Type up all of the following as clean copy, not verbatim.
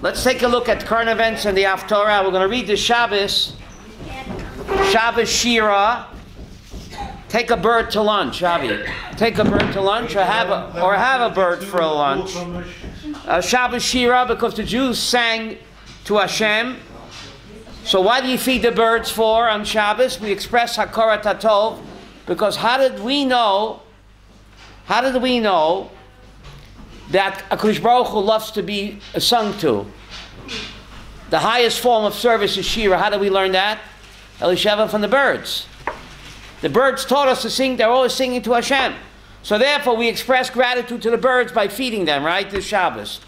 Let's take a look at current events in the Haftorah. We're going to read the Shabbos. Shabbat Shira. Take a bird to lunch, Rabbi. Take a bird to lunch, or have a bird for a lunch. Shabbat Shira, because the Jews sang to Hashem. So why do you feed the birds for on Shabbos? We express Hakarat HaTov, because how did we know that HaKadosh Baruch Hu loves to be sung to? The highest form of service is Shira. How did we learn that? Elisheva from the birds. The birds taught us to sing. They're always singing to Hashem. So therefore we express gratitude to the birds by feeding them, right? This Shabbos.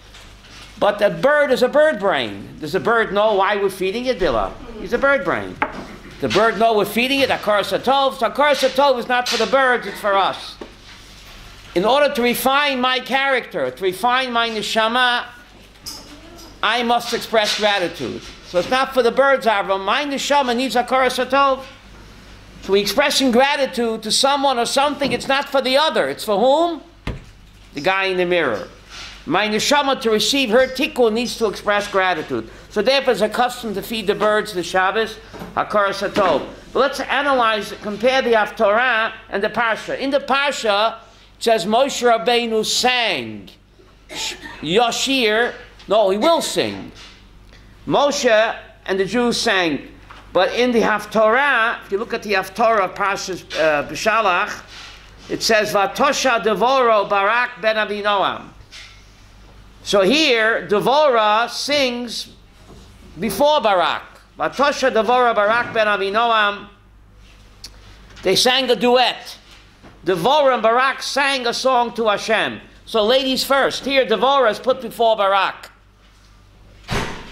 But the bird is a bird brain. Does the bird know why we're feeding it, Billah? He's a bird brain. The bird know we're feeding it, Hakarat HaTov. So Hakarat HaTov is not for the birds, it's for us. In order to refine my character, to refine my neshama, I must express gratitude. So it's not for the birds, Avram. My neshama needs Hakarat HaTov. So we're expressing gratitude to someone or something. It's not for the other. It's for whom? The guy in the mirror. My neshama, to receive her tikkun, needs to express gratitude. So therefore it's accustomed to feed the birds the Shabbos, Hakarat HaTov. But let's analyze, compare the Haftorah and the Parsha. In the Parsha, it says Moshe Rabbeinu sang. Yashir, no, he will sing. Moshe and the Jews sang. But in the Haftorah, if you look at the Haftorah of Parshat B'Shalach, it says Vatosha Devoro Barak ben Avinoam. So here, Devorah sings before Barak. Vatosha Devora Barak ben Avinoam. They sang a duet. Devorah and Barak sang a song to Hashem. So ladies first. Here, Devorah is put before Barak.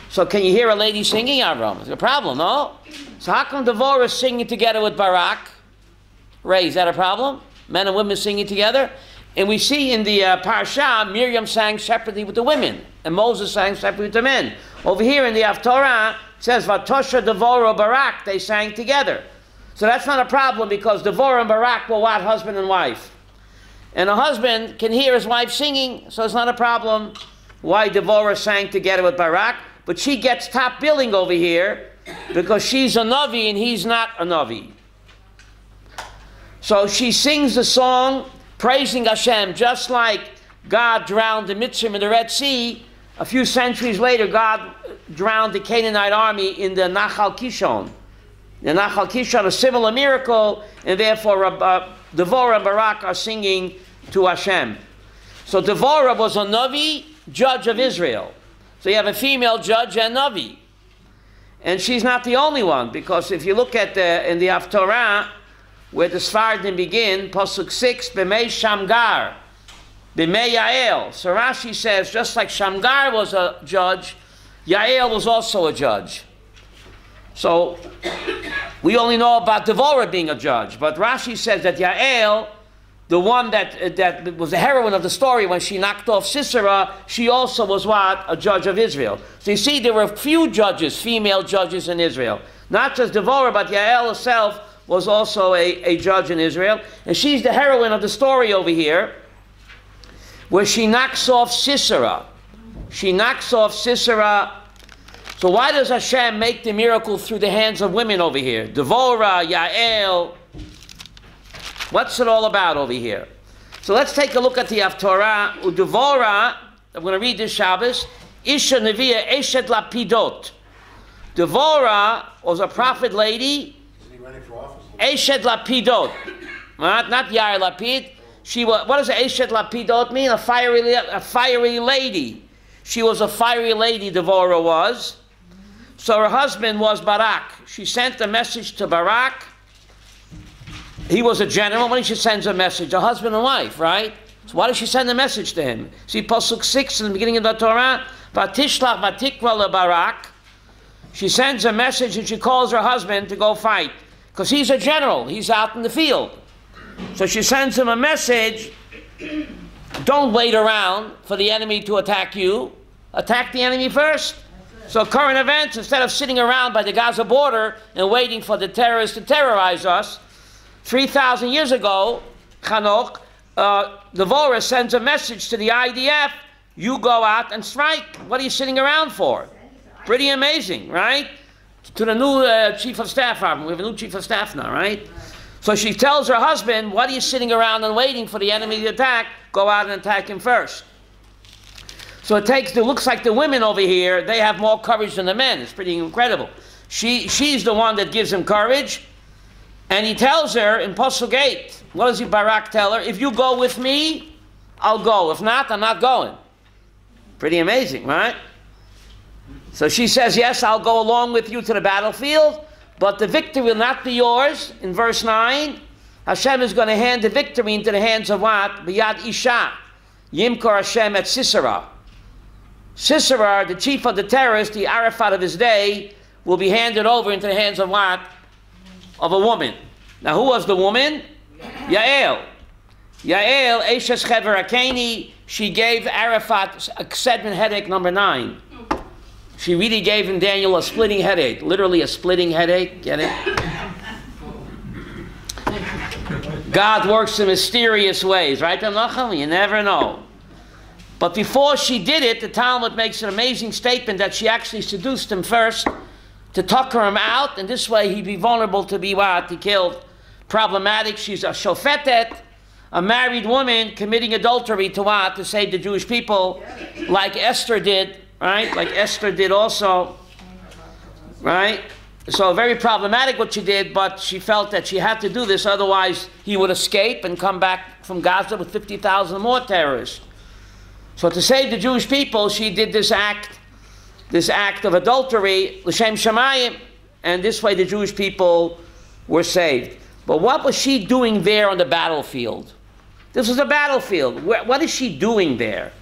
So can you hear a lady singing, Avram? It's a problem, no? So how come Devorah is singing together with Barak? Ray, is that a problem? Men and women singing together? And we see in the Parsha, Miriam sang separately with the women, and Moses sang separately with the men. Over here in the Haftorah, it says, Vatosha Devorah Barak, they sang together. So that's not a problem, because Devorah and Barak were what? Husband and wife. And a husband can hear his wife singing, so it's not a problem why Devorah sang together with Barak. But she gets top billing over here because she's a Navi and he's not a Navi. So she sings the song praising Hashem, just like God drowned the Mitzrayim in the Red Sea. A few centuries later, God drowned the Canaanite army in the Nachal Kishon. The Nachal Kishon, a similar miracle, and therefore Devorah and Barak are singing to Hashem. So Devorah was a Navi, judge of Israel. So you have a female judge and Navi. And she's not the only one, because if you look at in the Haftorah, where the Sfardim begin, Pasuk 6, B'mei Shamgar, B'mei Yael. So Rashi says, just like Shamgar was a judge, Yael was also a judge. So we only know about Devorah being a judge, but Rashi says that Yael, the one that was the heroine of the story when she knocked off Sisera, she also was what? A judge of Israel. So you see, there were few judges, female judges in Israel. Not just Devorah, but Yael herself was also a judge in Israel. And she's the heroine of the story over here, where she knocks off Sisera. She knocks off Sisera. So why does Hashem make the miracle through the hands of women over here? Devorah, Yael. What's it all about over here? So let's take a look at the Haftorah. Devorah, I'm going to read this Shabbos. Isha Neviah Eshet Lapidot. Devorah was a prophet lady. Is he running for office? Eshet Lapidot. Not Yair Lapid. She was, what does Eshet Lapidot mean? A fiery lady. She was a fiery lady, Devorah was. So her husband was Barak. She sent a message to Barak. He was a general. When she sends a message, a husband and wife, right? So why does she send a message to him? See Pasuk 6 in the beginning of the Torah. Vatishlach vatikra leBarak. She sends a message and she calls her husband to go fight, because he's a general. He's out in the field. So she sends him a message. Don't wait around for the enemy to attack you. Attack the enemy first. So current events, instead of sitting around by the Gaza border and waiting for the terrorists to terrorize us, 3,000 years ago, Chanok, Devorah sends a message to the IDF, you go out and strike. What are you sitting around for? Pretty amazing, right? To the new chief of staff, we have a new chief of staff now, right? So she tells her husband, what are you sitting around and waiting for the enemy to attack? Go out and attack him first. So it looks like the women over here, they have more courage than the men. It's pretty incredible. She's the one that gives him courage. And he tells her in Pasuk 8, what does Barak tell her? If you go with me, I'll go. If not, I'm not going. Pretty amazing, right? So she says, yes, I'll go along with you to the battlefield, but the victory will not be yours. In verse 9, Hashem is going to hand the victory into the hands of what? B'yad Isha. Yimkor Hashem at Sisera. Sisera, the chief of the terrorists, the Arafat of his day, will be handed over into the hands of what? Of a woman. Now, who was the woman? Yael. Yael, Eshes Chever Akeni, she gave Arafat a sediment headache number 9. She really gave him, Daniel, a splitting headache. Literally a splitting headache. Get it? God works in mysterious ways, right, Nachum? You never know. But before she did it, the Talmud makes an amazing statement that she actually seduced him first to tucker him out, and this way he'd be vulnerable to be what? He killed. Problematic. She's a shofetet, a married woman committing adultery to what? To save the Jewish people, like Esther did. Right? Like Esther did also. Right? So very problematic what she did, but she felt that she had to do this, otherwise he would escape and come back from Gaza with 50,000 more terrorists. So to save the Jewish people, she did this act of adultery, l'shem shamayim, and this way the Jewish people were saved. But what was she doing there on the battlefield? This was a battlefield. What is she doing there?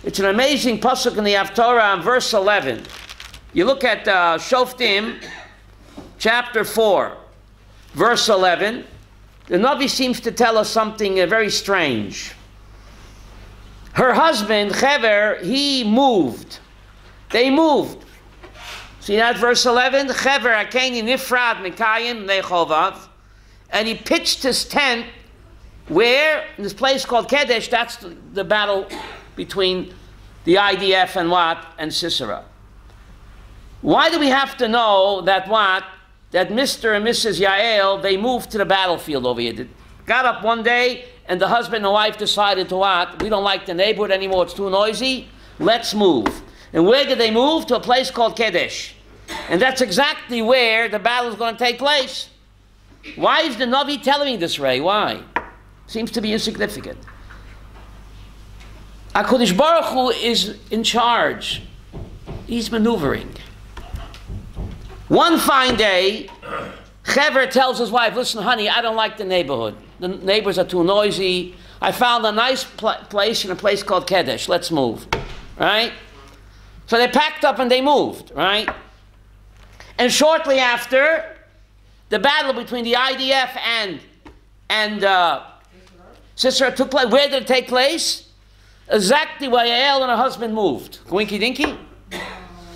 It's an amazing pasuk in the Haftorah in verse 11. You look at Shoftim, chapter 4, verse 11. The Navi seems to tell us something very strange. Her husband, Chever, he moved. They moved. See that verse 11? Chever Akeni Nifrad Mikayim Nechovav. And he pitched his tent where? In this place called Kedesh. That's the battle between the IDF and what? And Sisera. Why do we have to know that what? That Mr. and Mrs. Yael, they moved to the battlefield over here. They got up one day and the husband and wife decided to what? We don't like the neighborhood anymore, it's too noisy. Let's move. And where did they move? To a place called Kedesh. And that's exactly where the battle is going to take place. Why is the Navi telling me this, Ray? Why? Seems to be insignificant. HaKadosh Baruch Hu is in charge. He's maneuvering. One fine day, Chever tells his wife, listen, honey, I don't like the neighborhood. The neighbors are too noisy. I found a nice place in a place called Kedesh. Let's move. Right? So they packed up and they moved. Right? And shortly after, the battle between the IDF and Sisera took place. Where did it take place? Exactly where Yael and her husband moved. Winky dinky.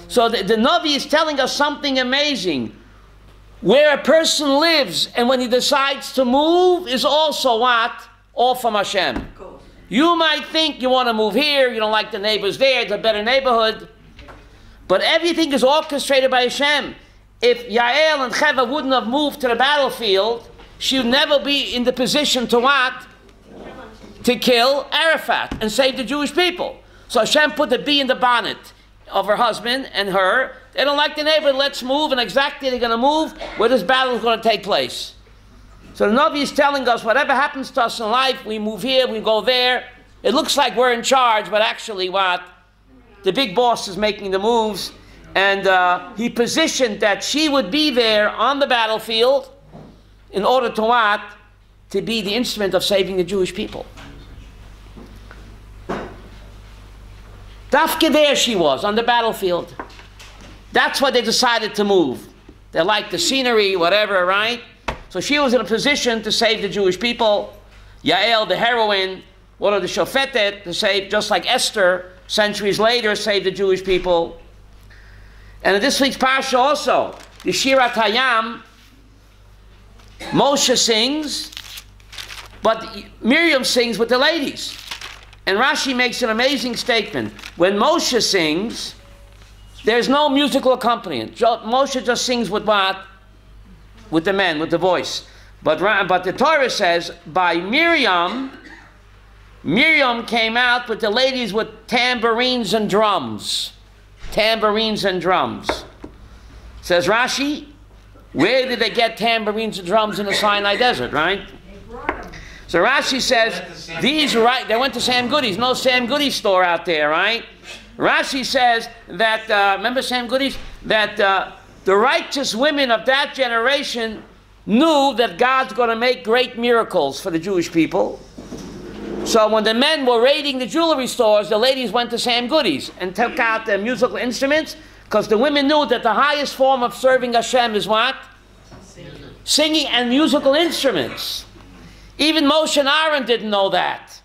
So the Navi is telling us something amazing. Where a person lives and when he decides to move is also what? All from Hashem. You might think you want to move here, you don't like the neighbors there, it's a better neighborhood. But everything is orchestrated by Hashem. If Yael and Cheva wouldn't have moved to the battlefield, she would never be in the position to what? To kill Arafat and save the Jewish people. So Hashem put the bee in the bonnet of her husband and her. They don't like the neighborhood, let's move, and exactly they're going to move where this battle is going to take place. So the Navi is telling us whatever happens to us in life, we move here, we go there. It looks like we're in charge, but actually what? The big boss is making the moves, and he positioned that she would be there on the battlefield in order to what? To be the instrument of saving the Jewish people. Dafke there she was, on the battlefield. That's why they decided to move. They liked the scenery, whatever, right? So she was in a position to save the Jewish people. Yael, the heroine, one of the shofetet, to save, just like Esther, centuries later, saved the Jewish people. And in this week's Parsha also, the Shirat Hayam, Moshe sings, but Miriam sings with the ladies. And Rashi makes an amazing statement. When Moshe sings, there's no musical accompaniment. Moshe just sings with what? With the men, with the voice. But the Torah says, by Miriam came out with the ladies with tambourines and drums. Tambourines and drums. Says Rashi, where did they get tambourines and drums in the Sinai desert, right? So Rashi says, they went to Sam Goody's. No Sam Goody's store out there, right? Rashi says that, remember Sam Goody's? That the righteous women of that generation knew that God's going to make great miracles for the Jewish people. So when the men were raiding the jewelry stores, the ladies went to Sam Goody's and took out the musical instruments, because the women knew that the highest form of serving Hashem is what? Singing and musical instruments. Even Moshe and Aaron didn't know that.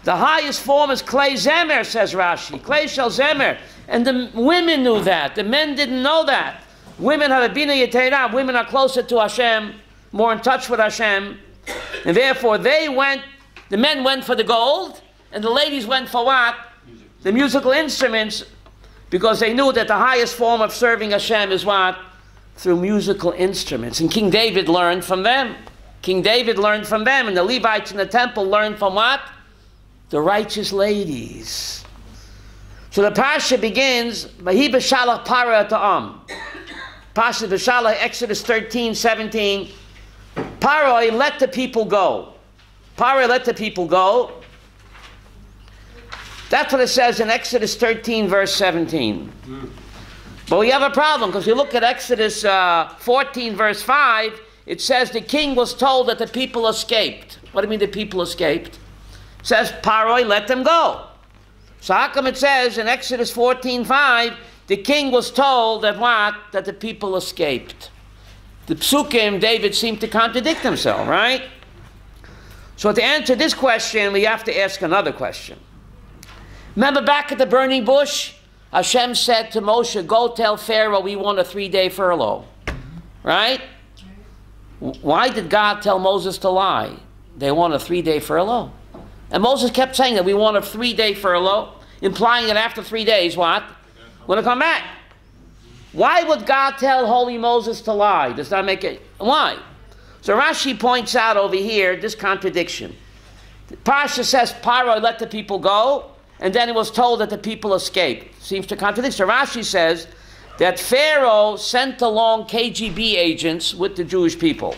The highest form is Klei Zemer, says Rashi. Klei Shel Zemer. And the women knew that. The men didn't know that. Women had a Bina Yetera. Women are closer to Hashem, more in touch with Hashem. And therefore the men went for the gold, and the ladies went for what? The musical instruments, because they knew that the highest form of serving Hashem is what? Through musical instruments. And King David learned from them. King David learned from them, and the Levites in the temple learned from what? The righteous ladies. So the Parsha begins, Vahi b'shalach para ta'am. Parsha b'shalach, Exodus 13:17. Paroi, let the people go. Paroi, let the people go. That's what it says in Exodus 13, verse 17. But we have a problem, because you look at Exodus 14, verse 5, it says the king was told that the people escaped. What do you mean the people escaped? It says, Paroi, let them go. So how come it says in Exodus 14:5, the king was told that what? That the people escaped. The psukim, David seemed to contradict himself, right? So to answer this question, we have to ask another question. Remember back at the burning bush, Hashem said to Moshe, go tell Pharaoh we want a 3-day furlough. Right? Why did God tell Moses to lie? They want a 3-day furlough. And Moses kept saying that we want a 3-day furlough, implying that after 3 days, what? We're going to come back. Why would God tell holy Moses to lie? Does that make it? Why? So Rashi points out over here this contradiction. The Parsha says, Paro, let the people go, and then it was told that the people escaped. Seems to contradict. So Rashi says that Pharaoh sent along KGB agents with the Jewish people,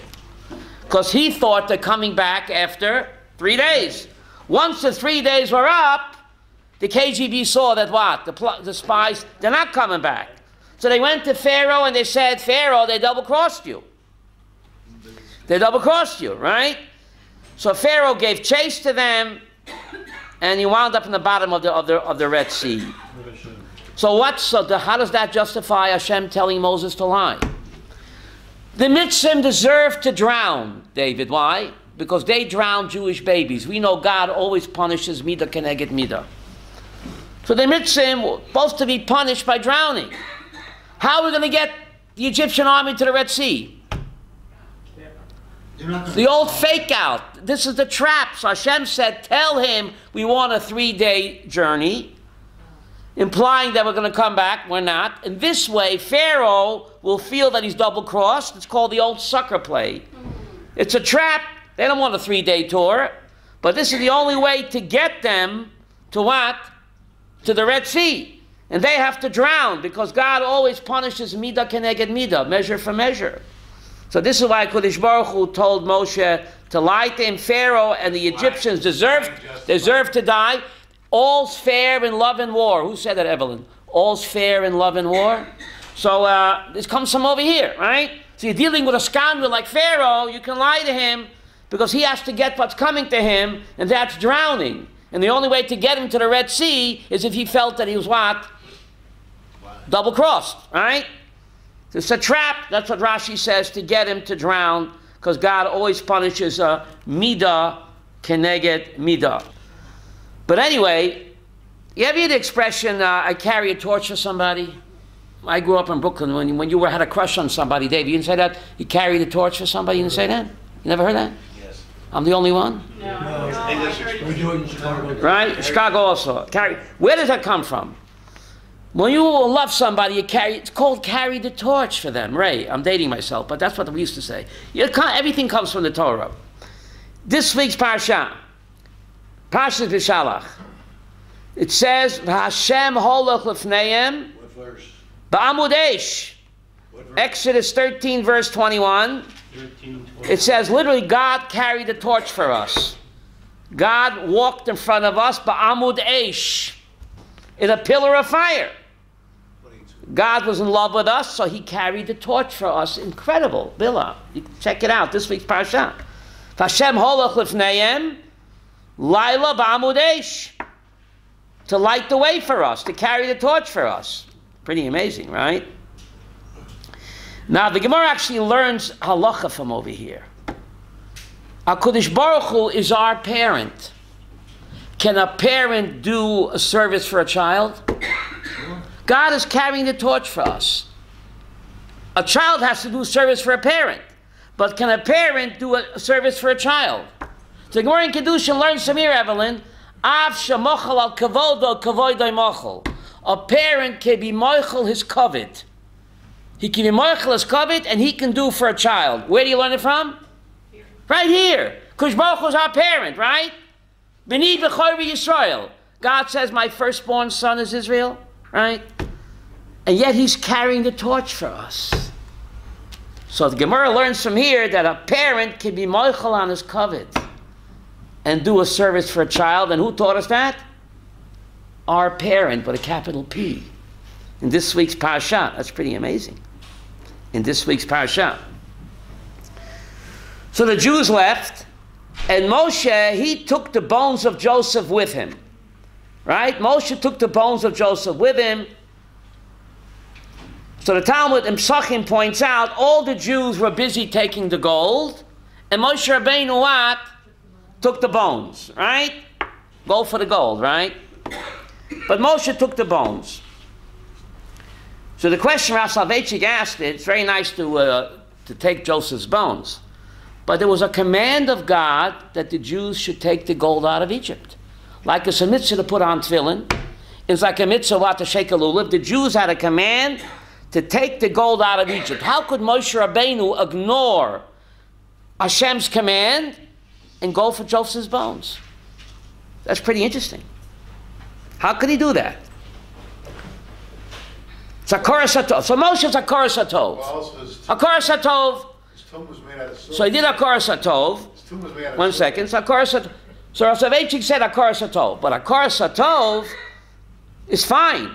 because he thought they're coming back after 3 days. Once the 3 days were up, the KGB saw that what? The spies, they're not coming back. So they went to Pharaoh and they said, Pharaoh, they double-crossed you. They double-crossed you, right? So Pharaoh gave chase to them, and he wound up in the bottom of the Red Sea. So how does that justify Hashem telling Moses to lie? The Mitzvim deserve to drown, David. Why? Because they drown Jewish babies. We know God always punishes midah keneged midah. So the Mitzvim were supposed to be punished by drowning. How are we going to get the Egyptian army to the Red Sea? The old fake out. This is the trap. So Hashem said, tell him we want a 3-day journey, implying that we're going to come back. We're not. And this way, Pharaoh will feel that he's double-crossed. It's called the old sucker play. It's a trap. They don't want a 3-day tour. But this is the only way to get them to what? To the Red Sea. And they have to drown, because God always punishes midah keneged midah, measure for measure. So this is why Kodesh Baruch Hu told Moshe to lie to him. Pharaoh and the Egyptians deserve to die. All's fair in love and war. Who said that, Evelyn? All's fair in love and war. So this comes from over here, right? So you're dealing with a scoundrel like Pharaoh. You can lie to him because he has to get what's coming to him, and that's drowning. And the only way to get him to the Red Sea is if he felt that he was what? Double-crossed, right? It's a trap. That's what Rashi says, to get him to drown, because God always punishes midah keneged midah. But anyway, you ever hear the expression, I carry a torch for somebody? I grew up in Brooklyn. When you had a crush on somebody, Dave, you didn't say that? You carried a torch for somebody? You didn't say that? You never heard that? Yes. I'm the only one? No. We do it in Chicago. Right? Chicago also. Where does that come from? When you love somebody, it's called carry the torch for them. Ray, I'm dating myself, but that's what we used to say. Everything comes from the Torah. This week's Parshat, Parshat B'Shalach, it says, Hashem holach lefneim ba'amud eish. Exodus 13, verse 21. It says, literally, God carried the torch for us. God walked in front of us, ba'amud eish, in a pillar of fire. God was in love with us, so he carried the torch for us. Incredible. Billah. You can check it out, this week's Parshat. Hashem holach lefneim, laila ba'amud eish. To light the way for us, to carry the torch for us. Pretty amazing, right? Now, the Gemara actually learns halacha from over here. HaKadosh Baruch Hu is our parent. Can a parent do a service for a child? God is carrying the torch for us. A child has to do service for a parent. But can a parent do a service for a child? So the Gemara in Kedushin learns from here, Evelyn, Av shemochel al kavodo kavoidoi mochel. A parent can be mochel his kavod. He can be mochel his kavod, and he can do for a child. Where do you learn it from? Here. Right here. Because Baruch Hu is our parent, right? B'ni b'chor Yisrael. God says, my firstborn son is Israel, right? And yet he's carrying the torch for us. So the Gemara learns from here that a parent can be mochel on his kavod and do a service for a child. And who taught us that? Our parent, with a capital P. In this week's Parshat. That's pretty amazing. In this week's Parshat. So the Jews left, and Moshe, he took the bones of Joseph with him. Right? Moshe took the bones of Joseph with him. So the Talmud in Psachim points out, all the Jews were busy taking the gold, and Moshe Rabbeinu what? Took the bones, right? Go for the gold, right? But Moshe took the bones. So the question Rav Soloveitchik asked, it's very nice to take Joseph's bones. But there was a command of God that the Jews should take the gold out of Egypt. Like it's a mitzvah to put on tefillin. It's like a mitzvah to shake a lulav. The Jews had a command to take the gold out of Egypt. How could Moshe Rabbeinu ignore Hashem's command and go for Joseph's bones? That's pretty interesting. How could he do that? It's a Koras HaTov. So Moshe is a Koras HaTov. A Koras HaTov. His tomb was made out of silver. So he did a Koras HaTov. His tomb was made out of 1 silver. second. So a Koras HaTov. So Rav Soloveitchik said a Koras HaTov. But a Koras HaTov is fine.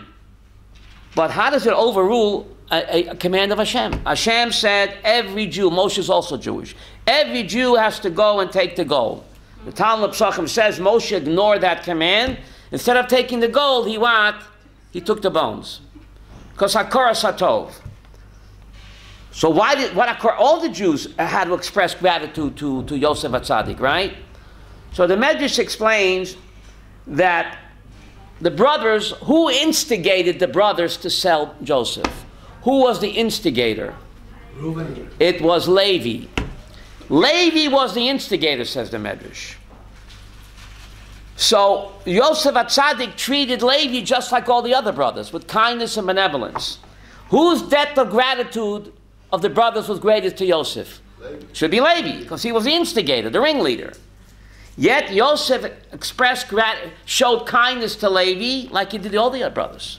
But how does it overrule a command of Hashem? Hashem said every Jew, Moshe is also Jewish, every Jew has to go and take the gold. The Talmud Psachim says Moshe ignored that command. Instead of taking the gold, he what? He took the bones. Because HaKoras HaTov. So why did all the Jews had to express gratitude to Yosef HaTzadik, right? So the Medrash explains that the brothers, who instigated the brothers to sell Joseph? Who was the instigator? Reuben. It was Levi. Levi was the instigator, says the Medrash. So Yosef HaTzadik treated Levi just like all the other brothers, with kindness and benevolence. Whose debt of gratitude of the brothers was greatest to Yosef? Levi. Should be Levi, because he was the instigator, the ringleader. Yet Yosef showed kindness to Levi like he did to all the other brothers.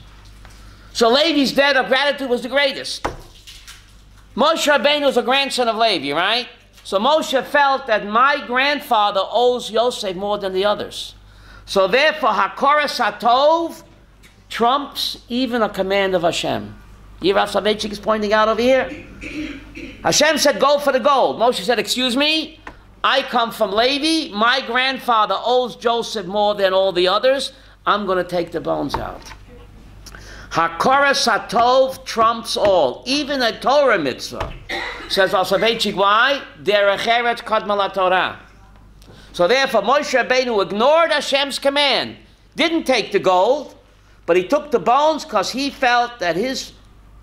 So Levi's debt of gratitude was the greatest. Moshe Rabbeinu was a grandson of Levi, right? So Moshe felt that my grandfather owes Yosef more than the others. So therefore, HaKoras HaTov trumps even a command of Hashem. Here Rav Soloveitchik is pointing out over here. Hashem said, go for the gold. Moshe said, excuse me, I come from Levi. My grandfather owes Joseph more than all the others. I'm going to take the bones out. HaKoras HaTov trumps all, even a Torah mitzvah. Says Rav Soloveitchik, why? Derech Eretz Kadma LaTorah. So therefore, Moshe Rabbeinu ignored Hashem's command, didn't take the gold, but he took the bones because he felt that his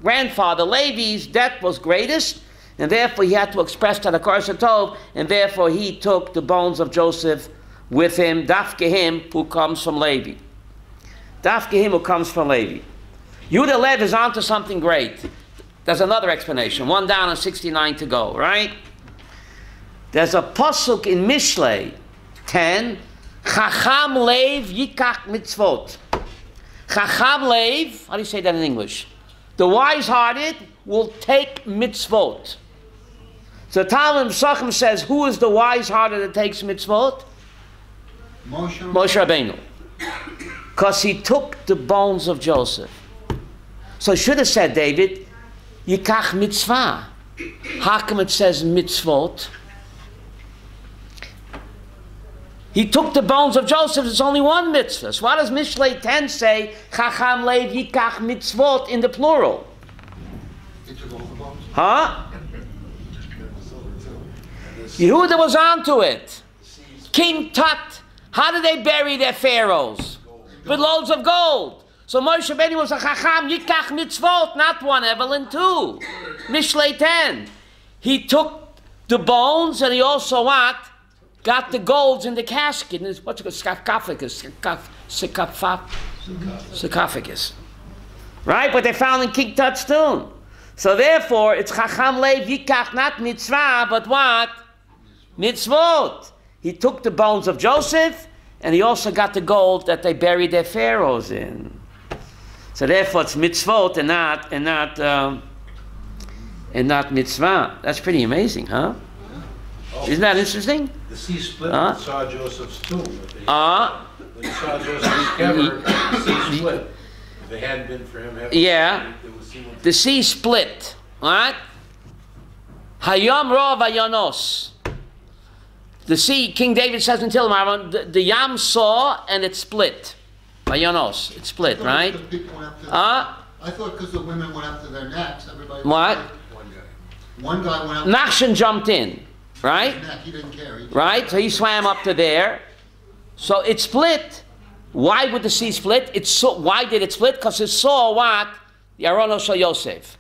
grandfather Levi's debt was greatest, and therefore he had to express to the HaKoras HaTov, and therefore he took the bones of Joseph with him, Dafke him, who comes from Levi. Dafke him, who comes from Levi. Yehuda Lev is onto something great. There's another explanation. 1 down and 69 to go, right? There's a pasuk in Mishlei 10. Chacham Lev yikach mitzvot. Chacham Lev, how do you say that in English? The wise-hearted will take mitzvot. So Talmud Pesachim says, who is the wise-hearted that takes mitzvot? Moshe Rabbeinu. Because he took the bones of Joseph. So should have said, David, yikach mitzvah. How come it says mitzvot? He took the bones of Joseph. There's only one mitzvah. So why does Mishlei 10 say Chacham Lev yikach mitzvot in the plural? Huh? Yehuda was onto it. King Tut. How did they bury their pharaohs? With loads of gold. So Moshe Rabbeinu was a Chacham yikach mitzvot, not one, Evelyn, two. Mishlei 10. He took the bones and he also what? Got the golds in the casket. What's it called? Sarcophagus. Right? But they found in King Tut's tomb. So therefore, it's Chacham Lev Yikach, not mitzvah, but what? Mitzvot. He took the bones of Joseph, and he also got the gold that they buried their pharaohs in. So therefore, it's mitzvot and not mitzvah. That's pretty amazing, huh? Oh. Isn't that interesting? The sea split when it saw Joseph's tomb. When it saw Joseph's kever, the sea split. If it hadn't been for him having the sea split. Right? Hayom ro vayonos. The sea, King David says in Tehillim, the Yam saw and it split. Vayonos, it split, right? I thought because the women went up to their necks, everybody. What? One guy went up. Nachshon jumped in. Right? He didn't care. Right? So he swam up to there. So it split. Why would the sea split? Why did it split? Because it saw what? Yarono Shel Yosef.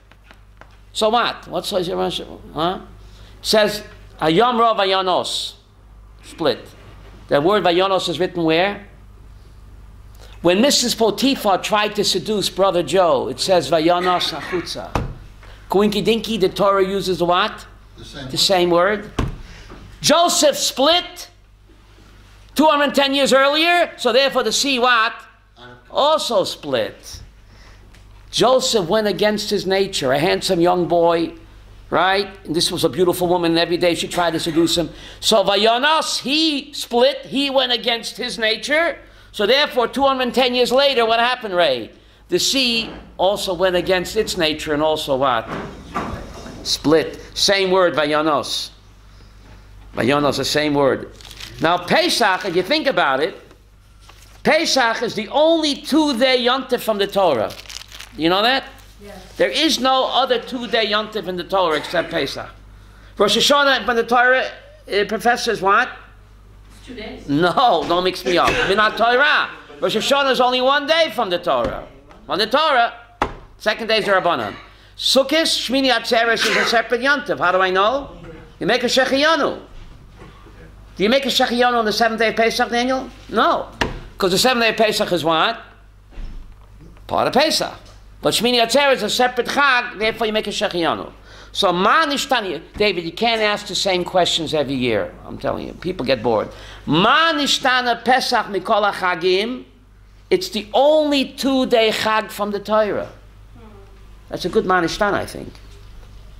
So what? What says Yarono? Huh? It says Hayom Ro Vayonos. Split. The word Vayonos is written where? When Mrs. Potiphar tried to seduce Brother Joe, it says Vayonos Achutza. Coinky Dinky, the Torah uses what? The same word. Joseph split 210 years earlier, so therefore the sea what? Also split. Joseph went against his nature, a handsome young boy, right? And this was a beautiful woman, and every day she tried to seduce him. So Vayonos, he split, he went against his nature, so therefore 210 years later, what happened, Ray? The sea also went against its nature and also what? Split. Same word, Vayonos. Vayonos, the same word. Now, Pesach, if you think about it, Pesach is the only 2-day yontif from the Torah. You know that? Yes. There is no other 2-day yontif in the Torah except Pesach. Rosh Hashanah, when the Torah professors what? It's 2 days. No, don't mix me up. Minat Torah. Rosh Hashanah is only 1 day from the Torah. On the Torah, second day is the Rabbanan. Sukkot, Shmini Atzeres is a separate yontif. How do I know? You make a Shechiyanu. Do you make a Shechiyanu on the 7th day of Pesach, Daniel? No. Because the 7th day of Pesach is what? Part of Pesach. But Shmini Atzeres is a separate Chag, therefore you make a Shechiyanu. So, Ma Nishtani, David, you can't ask the same questions every year. I'm telling you, people get bored. Ma Nishtana Pesach Mikol HaChagim, it's the only 2-day Chag from the Torah. That's a good Ma Nishtana, I think.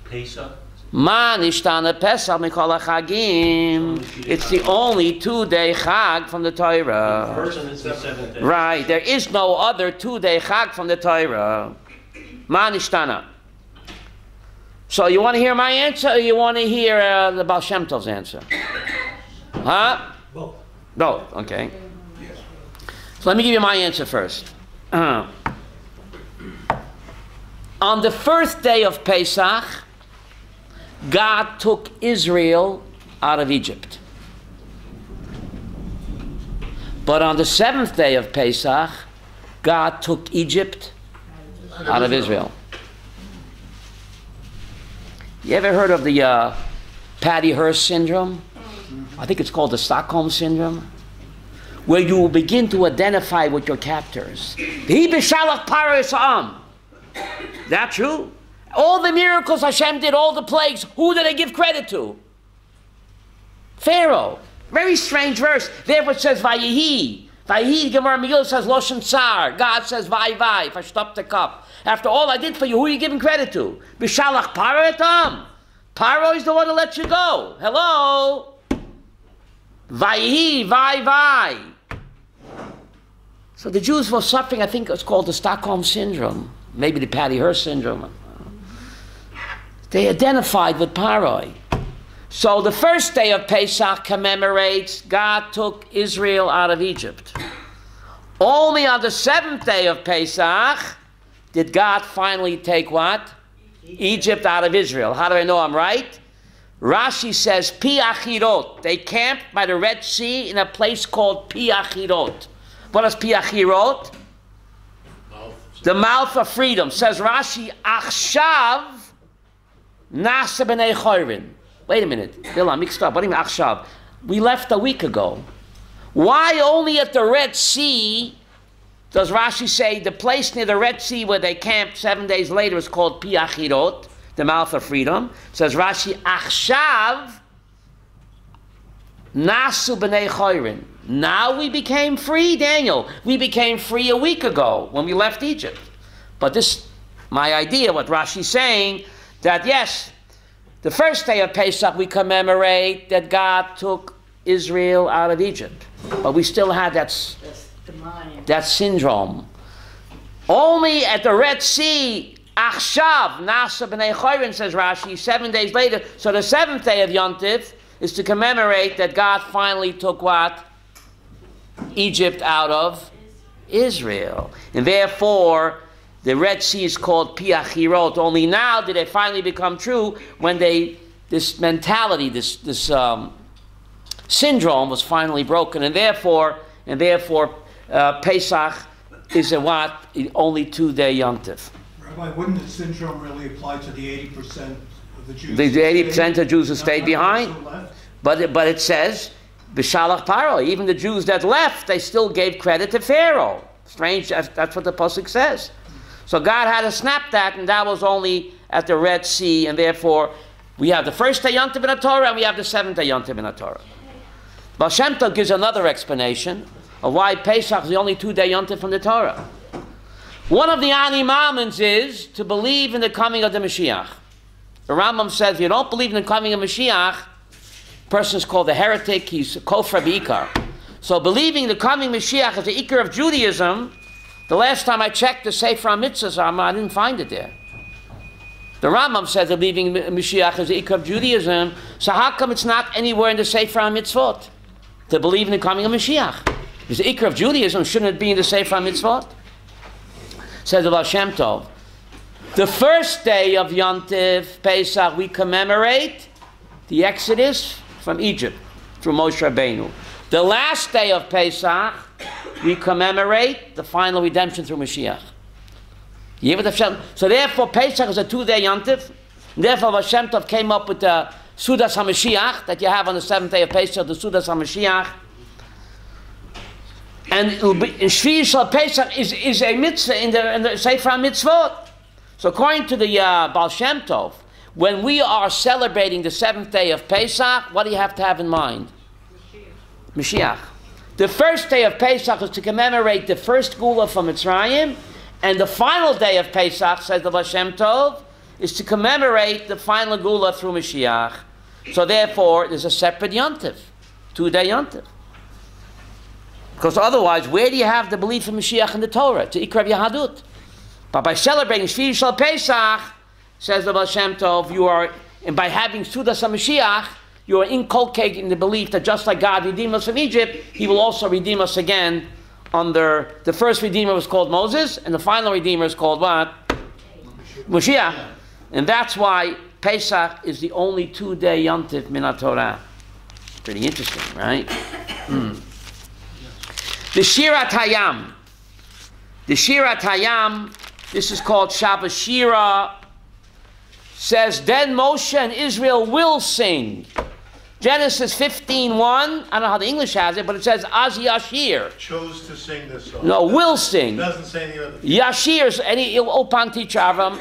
Pesach? Ma Nishtana Pesach Mikol HaChagim. It's the only 2-day Chag from the Torah. First and the 7th day. Right, there is no other 2-day Chag from the Torah. Ma Nishtana. So you want to hear my answer, or you want to hear the Baal Shem Tov's answer? Huh? Both. Both, okay. So let me give you my answer first. On the first day of Pesach, God took Israel out of Egypt. But on the 7th day of Pesach, God took Egypt out of Israel. You ever heard of the Patty Hearst syndrome? I think it's called the Stockholm syndrome. where you will begin to identify with your captors. He b'shalach paras ha'am. That's true. All the miracles Hashem did, all the plagues, who did they give credit to? Pharaoh. Very strange verse. Therefore it says Vayihi. Vayihi, Gemara Megillah says Loshen Tsar. God says Vai Vai, verstoppt the cup. After all I did for you, who are you giving credit to? B'shalach Paro etam. Paro is the one who let you go. Hello? Vayihi, Vai Vai. So the Jews were suffering, I think it's called the Stockholm Syndrome. Maybe the Patty Hearst Syndrome. They identified with Paroi. So the first day of Pesach commemorates God took Israel out of Egypt. Only on the seventh day of Pesach did God finally take what? Egypt out of Israel. How do I know I'm right? Rashi says Pi Achirot. They camped by the Red Sea in a place called Pi Achirot. What is Pi Achirot? The mouth of freedom. Says Rashi, Achshav Nasa b'nei Chorin. Wait a minute, Bill, I'm mixed up. What do you mean, Achshav? We left a week ago. Why only at the Red Sea does Rashi say the place near the Red Sea where they camped 7 days later is called Pi Achirot, the mouth of freedom? Says Rashi, Achshav Nasu b'nei Chorin. Now we became free, Daniel. We became free a week ago when we left Egypt. But this, my idea, what Rashi's saying, that yes, the first day of Pesach we commemorate that God took Israel out of Egypt. But we still had that syndrome. Only at the Red Sea, Achshav, Nasa b'nei Chorin, says Rashi, 7 days later. So the seventh day of Yom Tov is to commemorate that God finally took what? Egypt out of Israel. And therefore, the Red Sea is called Pi Achirot. Only now did it finally become true when this mentality, this syndrome was finally broken. And therefore, Pesach is a what? Only 2-day Yom Tov. Rabbi, wouldn't the syndrome really apply to the 80% of the Jews? The 80% of Jews who stayed behind. But it says, B'shalach Paro. Even the Jews that left, they still gave credit to Pharaoh. Strange, that's what the Pasuk says. So God had to snap that, and that was only at the Red Sea, and therefore we have the first day Yom Tov in the Torah, and we have the seventh day Yom Tov in the Torah. Baal Shem Tov gives another explanation of why Pesach is the only 2-day Yom Tov from the Torah. One of the Ani Mamons is to believe in the coming of the Mashiach. The Rambam says if you don't believe in the coming of Mashiach, the person is called a heretic, he's a kofar b'ikar. So believing the coming Mashiach is the ikar of Judaism. The last time I checked the Sefer HaMitzvahs, I didn't find it there. The Rambam says that believing Mashiach is the ikar of Judaism, so how come it's not anywhere in the Sefer HaMitzvot to believe in the coming of Mashiach? Because the ikar of Judaism, shouldn't it be in the Sefer HaMitzvot? Says the Baal Shem Tov, the first day of Yom Tov, Pesach, we commemorate the Exodus from Egypt through Moshe Rabbeinu. The last day of Pesach, we commemorate the final redemption through Mashiach. So therefore, Pesach is a 2-day Yom Tov. Therefore, Baal Shem Tov came up with the Sudas HaMashiach that you have on the 7th day of Pesach, the Sudas HaMashiach. And Shvi Shal Pesach is a mitzvah in the Sefer HaMitzvot. So according to the Baal Shem Tov, when we are celebrating the 7th day of Pesach, what do you have to have in mind? Mashiach. The first day of Pesach is to commemorate the first Gula from Mitzrayim, and the final day of Pesach, says the Baal Shem Tov, is to commemorate the final Gula through Mashiach. So therefore, there's a separate Yom Tov, 2-day Yom Tov. Because otherwise, where do you have the belief in Mashiach in the Torah? To Ikra Yahadut. But by celebrating Shvi Shal Pesach, says the Baal Shem Tov, and by having Sudas HaMashiach, you are inculcating the belief that just like God redeemed us from Egypt, He will also redeem us again under, the first Redeemer was called Moses, and the final Redeemer is called what? Mashiach. And that's why Pesach is the only 2-day Yom Tov min HaTorah. Pretty interesting, right? The Shirat Hayam. The Shirat Hayam, this is called Shabbat Shira, says, then Moshe and Israel will sing Genesis 15:1. I don't know how the English has it, but it says Az Yashir. Chose to sing this song. No, will sing. It doesn't say any other. Yashir, any Opan teacher Avram,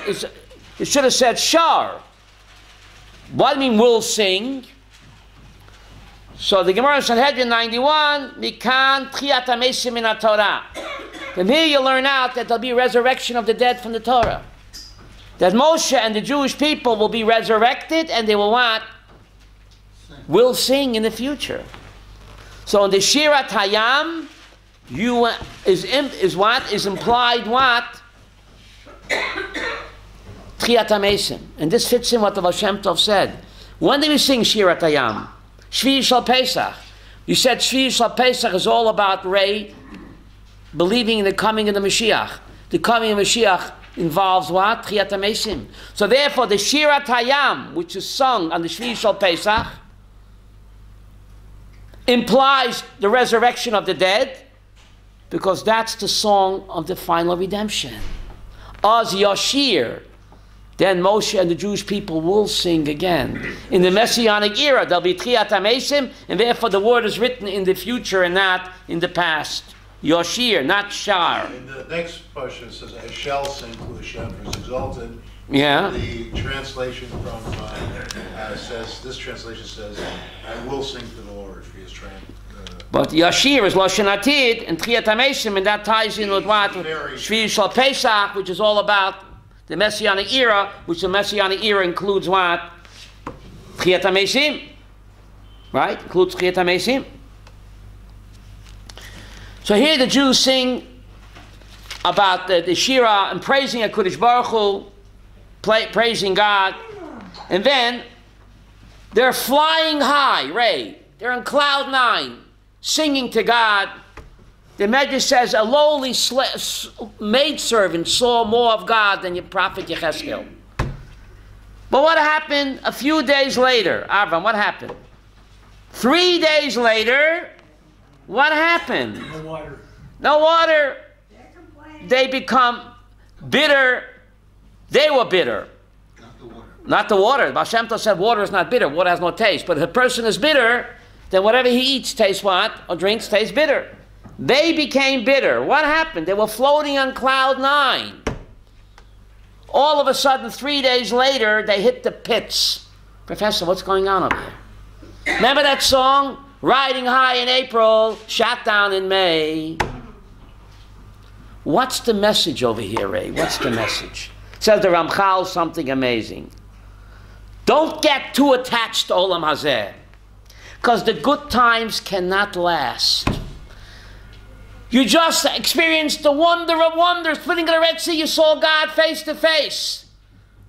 it should have said Shar. What do you mean will sing? So the Gemara in Sanhedrin 91, Mikan Tchiyat HaMesim min HaTorah. From here you learn out that there'll be resurrection of the dead from the Torah. That Moshe and the Jewish people will be resurrected and they will what? Will sing in the future. So in the Shirat Hayam, is implied what? Tchiyat HaMesim. And this fits in what the Baal Shem Tov said. When did we sing Shirat Hayam? Shvi Shal Pesach. You said Shvi Shal Pesach is all about Ray believing in the coming of the Mashiach. The coming of Mashiach involves what? Tchiyat HaMesim. So therefore the Shirat Hayam, which is sung on the Shvi Shal Pesach, implies the resurrection of the dead, because that's the song of the final redemption. Az Yashir. Then Moshe and the Jewish people will sing again. In the Messianic era, there'll be Tchiyat HaMesim, and therefore the word is written in the future and not in the past. Yashir, not Shar. In the next Parshat says, I shall sing to Hashem who is exalted. Yeah. The translation from this translation says, I will sing to the Lord, if he is trying. But Yashir is Lashon Atid, and Tchiyat HaMesim, and that ties in with what? Shvi Shal Pesach, which is all about the Messianic era, which the Messianic era includes what? Tchiyat HaMesim. Right? Includes Tchiyat HaMesim. So here the Jews sing about the Shira and praising HaKadosh Baruch Hu, praising God. And then they're flying high, Ray. They're on cloud 9, singing to God. The Medrash says a lowly maidservant saw more of God than your prophet Yechezkel. But what happened a few days later? Avram, what happened? 3 days later, what happened? No water. No water. They become bitter. They were bitter. Not the water. Not the water. Baal Shem Tov said water is not bitter. Water has no taste. But if a person is bitter, then whatever he eats tastes what? Or drinks tastes bitter. They became bitter. What happened? They were floating on cloud 9. All of a sudden, 3 days later, they hit the pits. Professor, what's going on over here? Remember that song? Riding high in April, shot down in May. What's the message over here, Ray? What's the message? Says the Ramchal something amazing. Don't get too attached to Olam Hazeh, because the good times cannot last. You just experienced the wonder of wonders. Splitting of the Red Sea, you saw God face to face.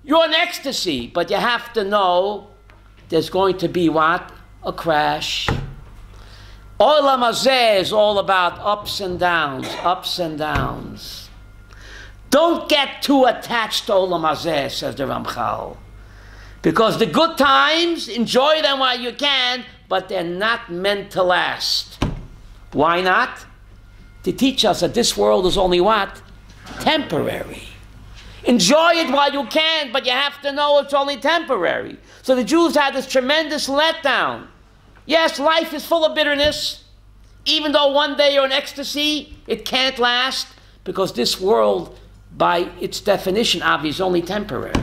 You're in ecstasy, but you have to know there's going to be what? A crash. Olam Hazeh is all about ups and downs, ups and downs. Don't get too attached to Olam Hazeh, says the Ramchal. Because the good times, enjoy them while you can, but they're not meant to last. Why not? To teach us that this world is only what? Temporary. Enjoy it while you can, but you have to know it's only temporary. So the Jews had this tremendous letdown. Yes, life is full of bitterness. Even though one day you're in ecstasy, it can't last, because this world, by its definition, obviously, is only temporary.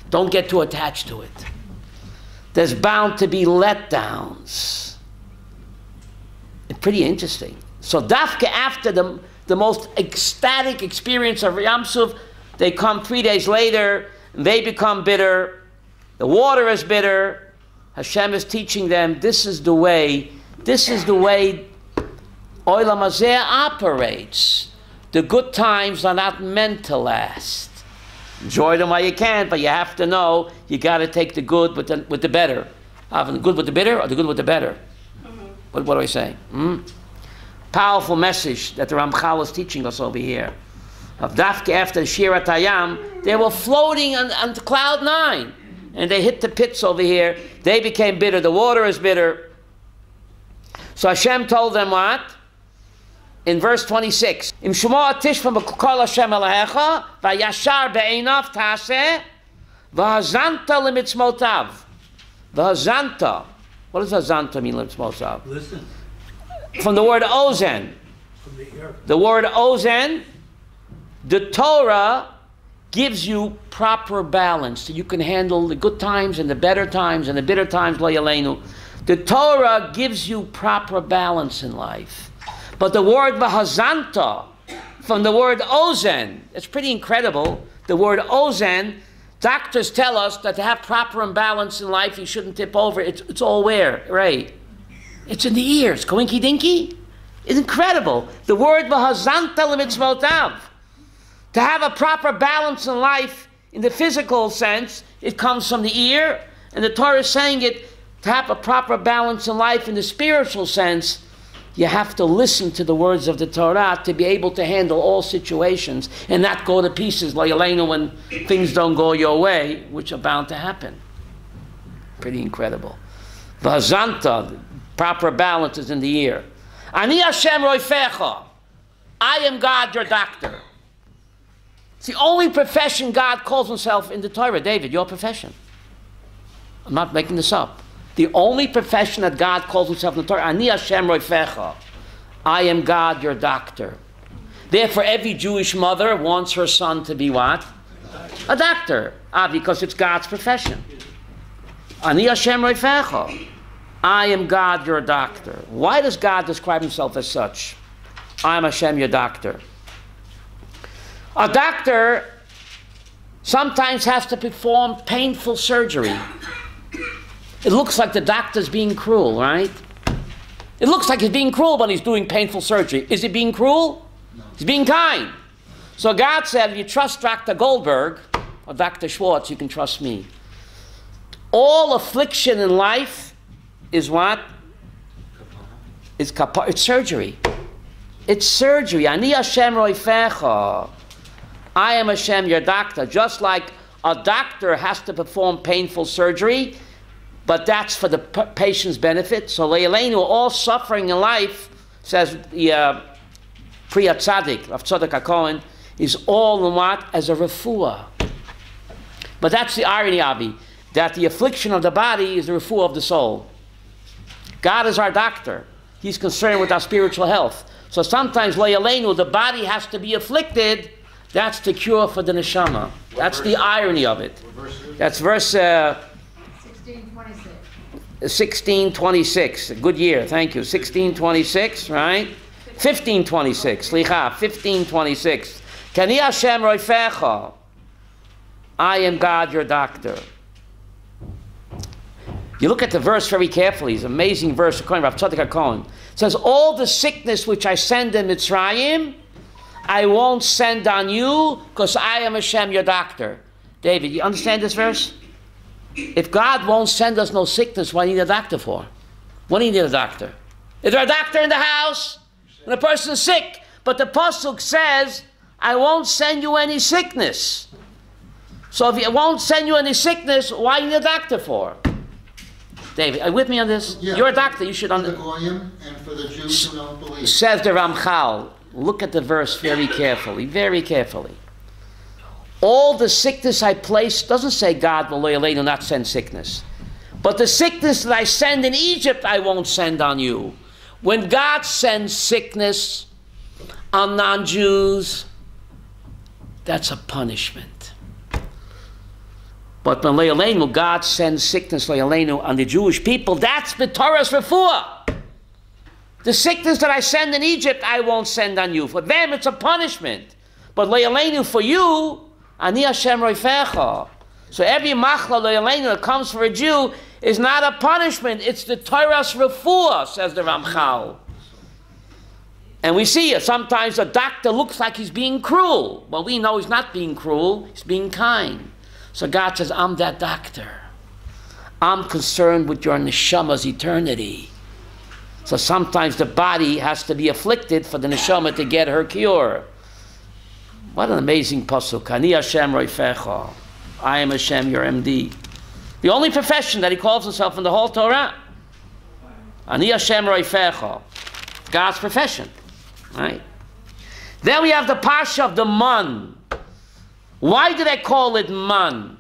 Don't get too attached to it. There's bound to be letdowns. It's pretty interesting. So Dafka, after the most ecstatic experience of Yam Suf, they come 3 days later, and they become bitter. The water is bitter. Hashem is teaching them, this is the way Olam Hazeh operates. The good times are not meant to last. Enjoy them while you can, but you have to know you got to take the good with the better. The good with the bitter, or the good with the better? What do I say? Powerful message that the Ramchal is teaching us over here. Of Dafka after Shirat Hayam, they were floating on cloud 9. And they hit the pits over here. They became bitter. The water is bitter. So Hashem told them what? In verse 26. Im Shemo Tishma B'Kol Hashem Elohecha V'Yashar Be'einav Taseh V'Hazanta L'Mitzmotav. V'Hazanta. What does hazanta mean, Litzmosav? Listen, From the word ozen. from the air. The word ozen, the Torah gives you proper balance so you can handle the good times and the better times and the bitter times, lo yaleinu. The Torah gives you proper balance in life. But the word v'hazanta, from the word ozen, it's pretty incredible. The word ozen, doctors tell us that to have proper balance in life, you shouldn't tip over. It's all where, right? It's in the ears. Coinky dinky? It's incredible. The word v'hazanta l'mitzvotav. To have a proper balance in life, in the physical sense, it comes from the ear. And the Torah is saying it, to have a proper balance in life in the spiritual sense, you have to listen to the words of the Torah to be able to handle all situations and not go to pieces, like Elena, when things don't go your way, which are bound to happen. Pretty incredible. V'hazanta, proper balance is in the ear. Ani Hashem roifecha. I am God, your doctor. It's the only profession God calls himself in the Torah. David, your profession. I'm not making this up. The only profession that God calls himself in the Torah, Ani Hashem roifecha. I am God, your doctor. Therefore, every Jewish mother wants her son to be what? A doctor. Because it's God's profession. Ani Hashem roifecha. I am God, your doctor. Why does God describe himself as such? I am Hashem, your doctor. A doctor sometimes has to perform painful surgery. It looks like the doctor's being cruel, right? It looks like he's being cruel when he's doing painful surgery. Is he being cruel? No. He's being kind. So God said, if you trust Dr. Goldberg or Dr. Schwartz, you can trust me. All affliction in life is what? It's surgery. It's surgery. Ani Hashem roifecha. I am Hashem, your doctor. Just like a doctor has to perform painful surgery, but that's for the patient's benefit. So Le'eleinu, all suffering in life, says the Priya Tzaddik, Rav Tzadok HaKohen, is all in what? As a refuah. But that's the irony, Avi, that the affliction of the body is the refuah of the soul. God is our doctor. He's concerned with our spiritual health. So sometimes Le'eleinu, the body has to be afflicted. That's the cure for the neshama. That's the irony of it. That's verse 1626. Good year, thank you. 1626, right? 1526. Slicha, 1526. Kani Hashem roifecha. I am God, your doctor. You look at the verse very carefully. It's an amazing verse according to Rav Tzadok HaKohen. It says, all the sickness which I send in Mitzrayim, I won't send on you because I am Hashem, your doctor. David, you understand this verse? If God won't send us no sickness, what do you need a doctor for? What do you need a doctor? Is there a doctor in the house? And the person is sick. But the Pasuk says, I won't send you any sickness. So if it won't send you any sickness, why do you need a doctor for? David, are you with me on this? Yeah. You're a doctor, you should understand. For the Goyim and for the Jews who don't believe. Says the Ramchal. Look at the verse very carefully, very carefully. All the sickness I place, doesn't say God will not send sickness. But the sickness that I send in Egypt, I won't send on you. When God sends sickness on non-Jews, that's a punishment. But when God sends sickness on the Jewish people, that's B'Torah's refuah. The sickness that I send in Egypt, I won't send on you. For them, it's a punishment. But le'aleinu, for you, ani Hashem roifecha. So every machla le'aleinu that comes for a Jew is not a punishment. It's the Torah's refuah, says the Ramchal. And we see it. Sometimes a doctor looks like he's being cruel. Well, we know he's not being cruel. He's being kind. So God says, I'm that doctor. I'm concerned with your neshama's eternity. So sometimes the body has to be afflicted for the neshama to get her cure. What an amazing pasuk. Ani Hashem roifecha. I am Hashem, your MD. The only profession that he calls himself in the whole Torah. Ani Hashem roifecha. God's profession. Right? Then we have the Parsha of the man. Why do they call it man?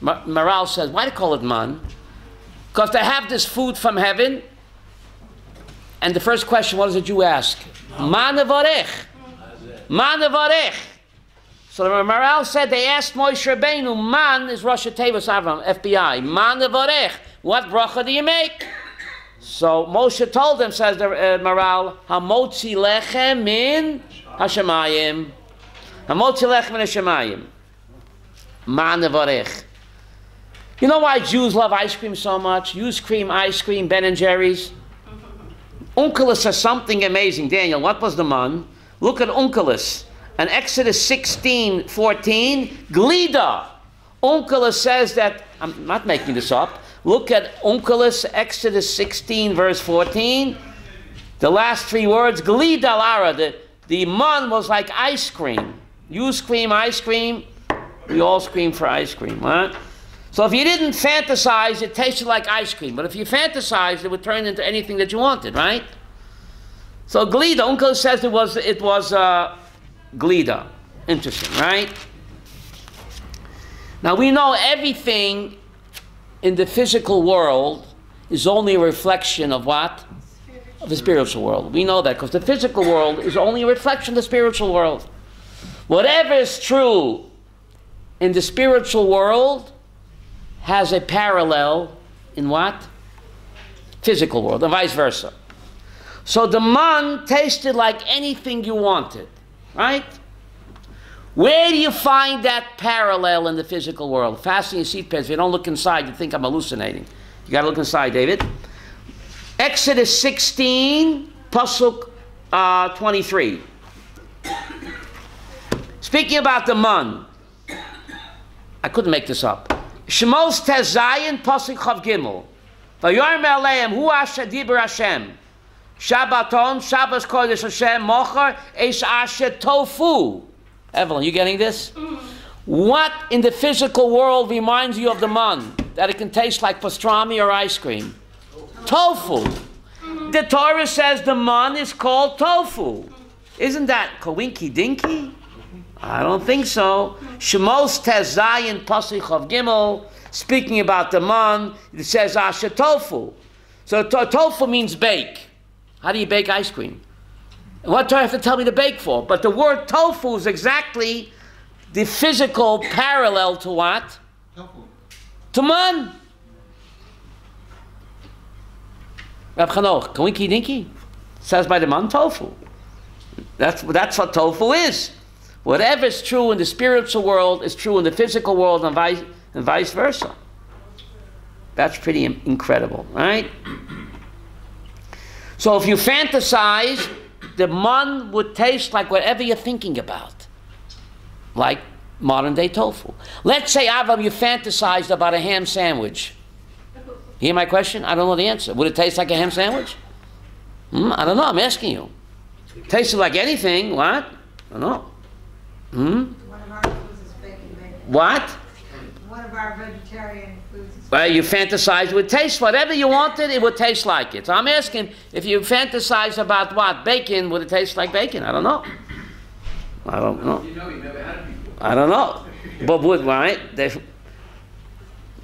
Maral says, why do they call it man? Because they have this food from heaven. And the first question, what does a Jew ask? Ma nevarech. Ma nevarech. So the Maral said they asked Moshe Rabbeinu, Man is Rosh Tevos Avram, FBI. Ma nevarech. What bracha do you make? So Moshe told them, says the Maral, Hamotzi lechem min hashemayim. Hamotzi lechem min hashemayim. Ma nevarech. You know why Jews love ice cream so much? Use cream, ice cream, Ben and Jerry's. Unkelos says something amazing. Daniel, what was the man? Look at Unkelos. And Exodus 16:14, Glida. Unkelos says that, I'm not making this up. Look at Unkelos, Exodus 16, verse 14. The last three words, Glida Lara. The man was like ice cream. You scream ice cream, we all scream for ice cream, right? So if you didn't fantasize, it tasted like ice cream. But if you fantasized, it would turn into anything that you wanted, right? So Glida, Unkelos says it was Glida. Interesting, right? Now we know everything in the physical world is only a reflection of what? Of the spiritual world. We know that because the physical world is only a reflection of the spiritual world. Whatever is true in the spiritual world has a parallel in what? Physical world, and vice versa. So the man tasted like anything you wanted, right? Where do you find that parallel in the physical world? Fasten your seatbelts. If you don't look inside, you think I'm hallucinating. You got to look inside, David. Exodus 16, Pasuk 23. Speaking about the man, I couldn't make this up. Shemos Tezayin, Pasuk Chav Gimel. Vayomer Aleim, Hu Asher Diber Hashem. Shabbaton, Shabbos Kodesh Hashem, Mocher, Eish Asher Tofu. Evelyn, you getting this? What in the physical world reminds you of the man? That it can taste like pastrami or ice cream? Tofu. The Torah says the man is called tofu. Isn't that kawinky dinky? I don't think so. Shemos Tezayin Pasuk Chav Gimel, speaking about the man, it says Asher Tofu. So tofu means bake. How do you bake ice cream? What do I have to tell me to bake for? But the word tofu is exactly the physical parallel to what? Tofu. To man. Rab Chanoch, kawinky dinky? Says by the man tofu. That's what tofu is. Whatever is true in the spiritual world is true in the physical world and vice versa. That's pretty incredible, right? So if you fantasize, the man would taste like whatever you're thinking about. Like modern day tofu. Let's say, Avram, you fantasized about a ham sandwich. Hear my question? I don't know the answer. Would it taste like a ham sandwich? I don't know. I'm asking you. Tasted like anything. What? I don't know. One of our foods is bacon. What? One of our vegetarian foods is Well, you fantasize it would taste whatever you wanted, it would taste like it. So I'm asking, if you fantasize about what? Bacon, would it taste like bacon? I don't know. I don't know. You never had it before. I don't know. But would, right?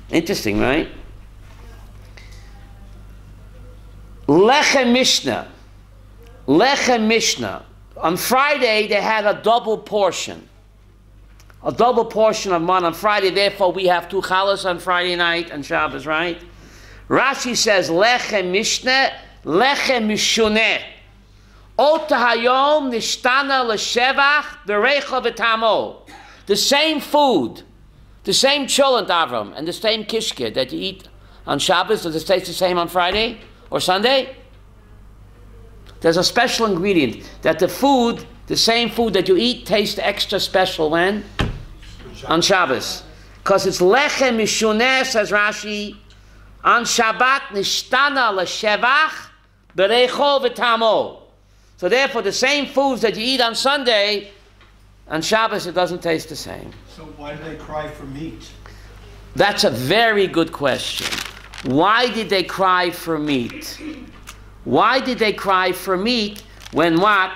Interesting, right? Lechem Mishnah. Lechem Mishnah. On Friday, they had a double portion. A double portion of man on Friday. Therefore, we have 2 challahs on Friday night and Shabbos, right? Rashi says, Lechem Mishnah, Lechem Mishuneh. Ota hayom nishtana l'shevach berecha v'tamo. The same food, the same cholent Avram, and the same kishke that you eat on Shabbos, does it taste the same on Friday or Sunday? There's a special ingredient that the food, the same food that you eat, tastes extra special when? On Shabbos. Because it's lechem mishuneh, says Rashi, on Shabbat nishtana l'shevach berecho v'tamo. So therefore, the same foods that you eat on Sunday, on Shabbos it doesn't taste the same. So why do they cry for meat? That's a very good question. Why did they cry for meat? Why did they cry for meat when what?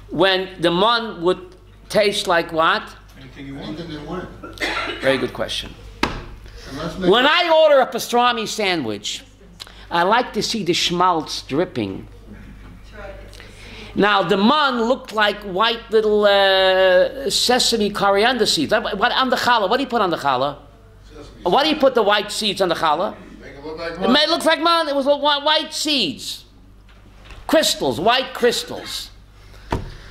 When the man would taste like what? Anything you want. Anything they want. Very good question. When I order a pastrami sandwich, I like to see the schmaltz dripping. Now, the man looked like white little sesame coriander seeds. What on the challah? What do you put on the challah? Why do you put the white seeds on the challah? It looks like man. It was white seeds. Crystals, white crystals.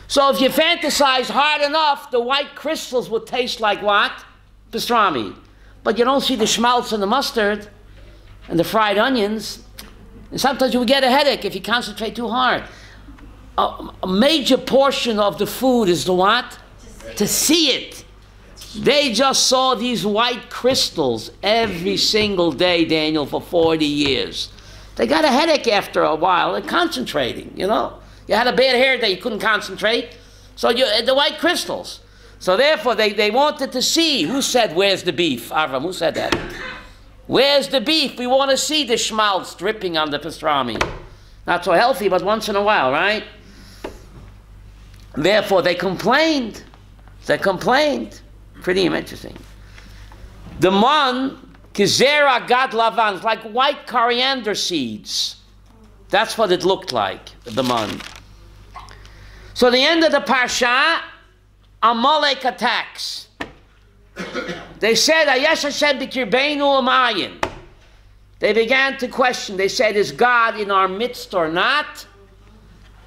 So if you fantasize hard enough, the white crystals will taste like what? Pastrami. But you don't see the schmaltz and the mustard and the fried onions. And sometimes you will get a headache if you concentrate too hard. A major portion of the food is the what? To see it. They just saw these white crystals every single day, Daniel, for 40 years. They got a headache after a while. They're concentrating, you know. You had a bad hair day, you couldn't concentrate. So the white crystals. So therefore, they wanted to see. Who said, where's the beef? Avram, who said that? Where's the beef? We want to see the schmaltz dripping on the pastrami. Not so healthy, but once in a while, right? Therefore, they complained. They complained. Pretty interesting. The man, kizera gad lavan, it's like white coriander seeds. That's what it looked like, the man. So the end of the parsha, Amalek attacks. They said, Ayesh Hashem b'kirbeinu u'mayin. They began to question. They said, is God in our midst or not?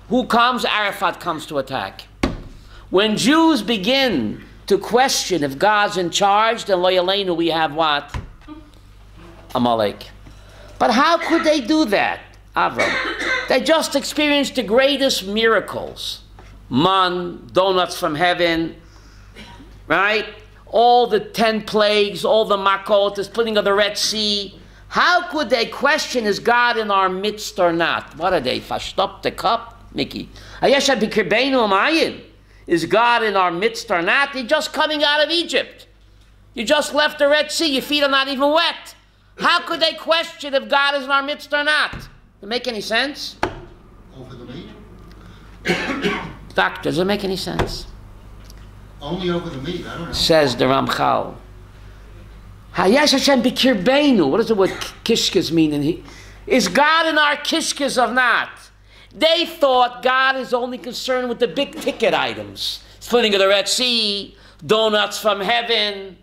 Who comes? Arafat comes to attack. When Jews begin to question if God's in charge, then lo yaleinu, we have what? Amalek. But how could they do that, Avram? They just experienced the greatest miracles. Man, donuts from heaven, right? All the 10 plagues, all the makot, the splitting of the Red Sea. How could they question, is God in our midst or not? What are they? Fashtop the cup, Mickey. Is God in our midst or not? You're just coming out of Egypt. You just left the Red Sea. Your feet are not even wet. How could they question if God is in our midst or not? Does it make any sense? Over the meat? Doctor, does it make any sense? Only over the meat, I don't know. Says the Ramchal. Hayash Hashem b'kirbeinu. What does the word kishkas mean? Is God in our kishkas or not? They thought God is only concerned with the big ticket items. Splitting of the Red Sea, donuts from heaven.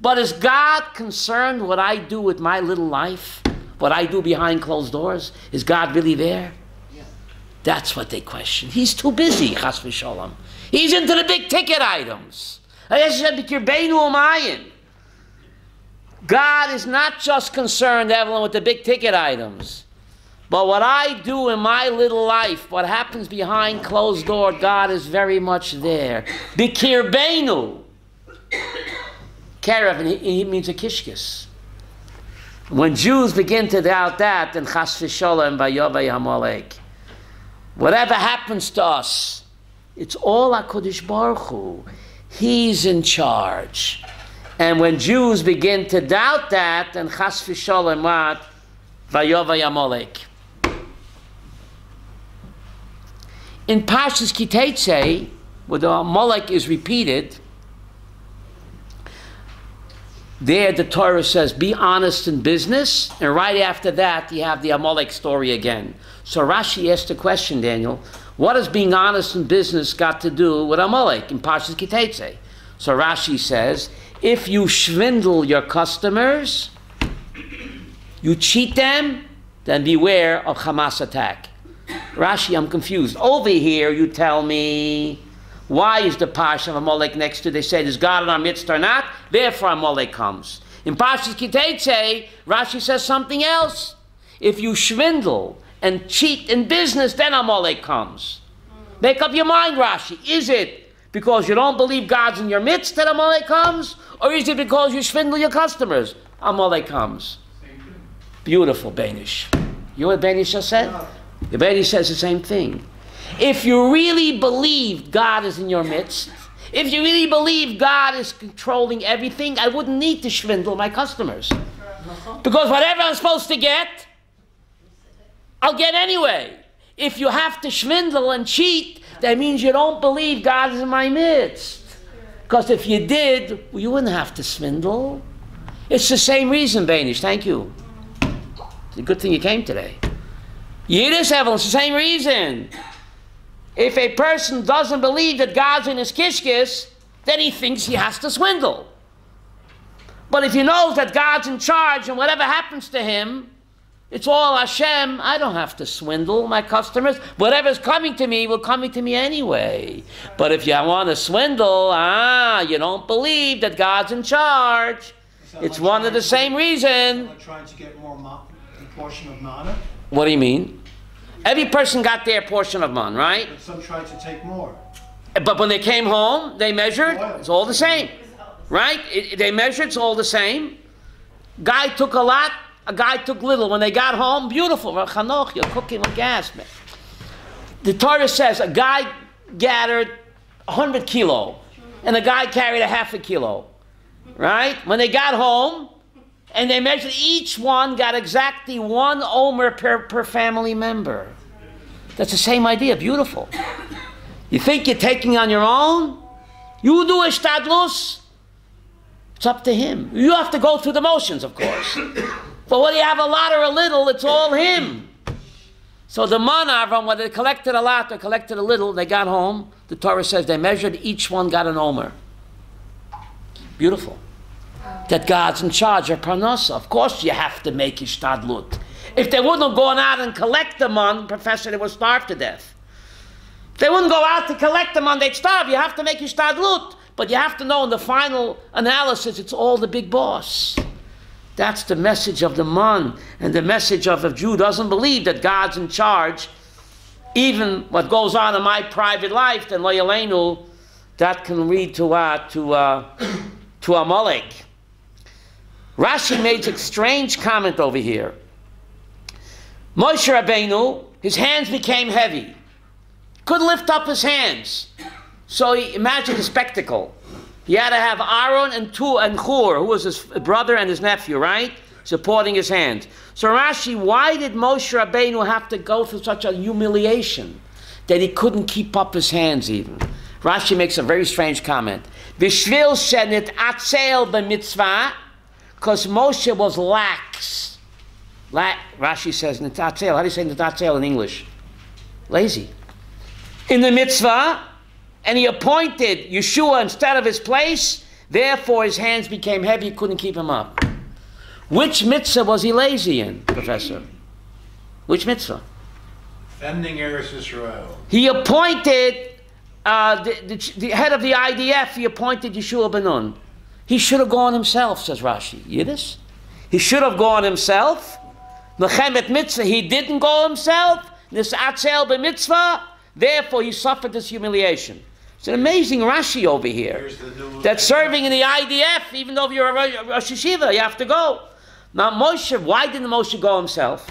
But is God concerned what I do with my little life? What I do behind closed doors? Is God really there? Yeah. That's what they question. He's too busy, chas v'sholom. He's into the big ticket items. God is not just concerned, Evelyn, with the big ticket items. But what I do in my little life, what happens behind closed door, God is very much there. Bikirbeinu. Karev, and he means a kishkis. When Jews begin to doubt that, then chas v'sholem vayovei Amalek. Whatever happens to us, it's all HaKadosh Baruch Hu. He's in charge. And when Jews begin to doubt that, then chas v'sholem what? Vayovei Amalek. In Parshas Kiteitzei, where the Amalek is repeated, there the Torah says, be honest in business, and right after that you have the Amalek story again. So Rashi asked the question, Daniel, what has being honest in business got to do with Amalek in Parshas Kiteitzei? So Rashi says, if you swindle your customers, you cheat them, then beware of Hamas attack. Rashi, I'm confused. Over here, you tell me, why is the Parsha of Amalek next to, they said, is God in our midst or not? Therefore Amalek comes. In Parshas Kiteitzei, Rashi says something else. If you swindle and cheat in business, then Amalek comes. Make up your mind, Rashi. Is it because you don't believe God's in your midst that Amalek comes? Or is it because you swindle your customers? Amalek comes. Beautiful, Benish. You know what Benish just said? The Benish says the same thing. If you really believe God is in your midst, if you really believe God is controlling everything, I wouldn't need to swindle my customers. Because whatever I'm supposed to get, I'll get anyway. If you have to swindle and cheat, that means you don't believe God is in my midst. Because if you did, well, you wouldn't have to swindle. It's the same reason, Bainish. Thank you. It's a good thing you came today. Yiddish, Evelyn, it's the same reason. If a person doesn't believe that God's in his kishkis, then he thinks he has to swindle. But if he knows that God's in charge and whatever happens to him, it's all Hashem, I don't have to swindle my customers. Whatever's coming to me will come to me anyway. But if you want to swindle, you don't believe that God's in charge. It's one of the same reason. Trying to get more portion of mana? What do you mean? Every person got their portion of man, right? But some tried to take more. But when they came home, they measured, it's all the same. Right? They measured, it's all the same. Guy took a lot, a guy took little. When they got home, beautiful. Chanoch, you're cooking with gas, man. The Torah says a guy gathered 100 kilo, and a guy carried a half a kilo. Right? When they got home, and they measured, each one got exactly 1 omer per family member. That's the same idea. Beautiful. You think you're taking on your own? You do a shtadlus. It's up to him. You have to go through the motions, of course. But whether you have a lot or a little, it's all him. So the Manavram, whether they collected a lot or collected a little, they got home. The Torah says they measured, each one got an omer. Beautiful. That God's in charge of parnasa. Of course you have to make ishtadlut. If they wouldn't have gone out and collect the man, Professor, they would starve to death. If they wouldn't go out to collect the man, they'd starve. You have to make ishtadlut. But you have to know in the final analysis, it's all the big boss. That's the message of the man. And the message of a Jew doesn't believe that God's in charge. Even what goes on in my private life, then lo yaleinu, that can lead to Amalek. Rashi made a strange comment over here. Moshe Rabbeinu, his hands became heavy. Couldn't lift up his hands. So imagine the spectacle. He had to have Aaron and Hur, who was his brother and his nephew, right? Supporting his hands. So Rashi, why did Moshe Rabbeinu have to go through such a humiliation that he couldn't keep up his hands even? Rashi makes a very strange comment. V'shvil shenit atzel b'mitzvah, because Moshe was lax. Rashi says nitatzel. How do you say nitatzel in English? Lazy. In the mitzvah, and he appointed Yeshua instead of his place, therefore his hands became heavy, he couldn't keep him up. Which mitzvah was he lazy in, Professor? Which mitzvah? Defending Eretz Yisrael. He appointed the head of the IDF, he appointed Yeshua ben Nun. He should have gone himself, says Rashi. Yiddish? He should have gone himself. Mechemet mitzvah, he didn't go himself. Nisatzel b'mitzvah, therefore he suffered this humiliation. It's an amazing Rashi over here. That serving in the IDF, even though you're a Rosh Yeshiva, you have to go. Now Moshe, why didn't Moshe go himself?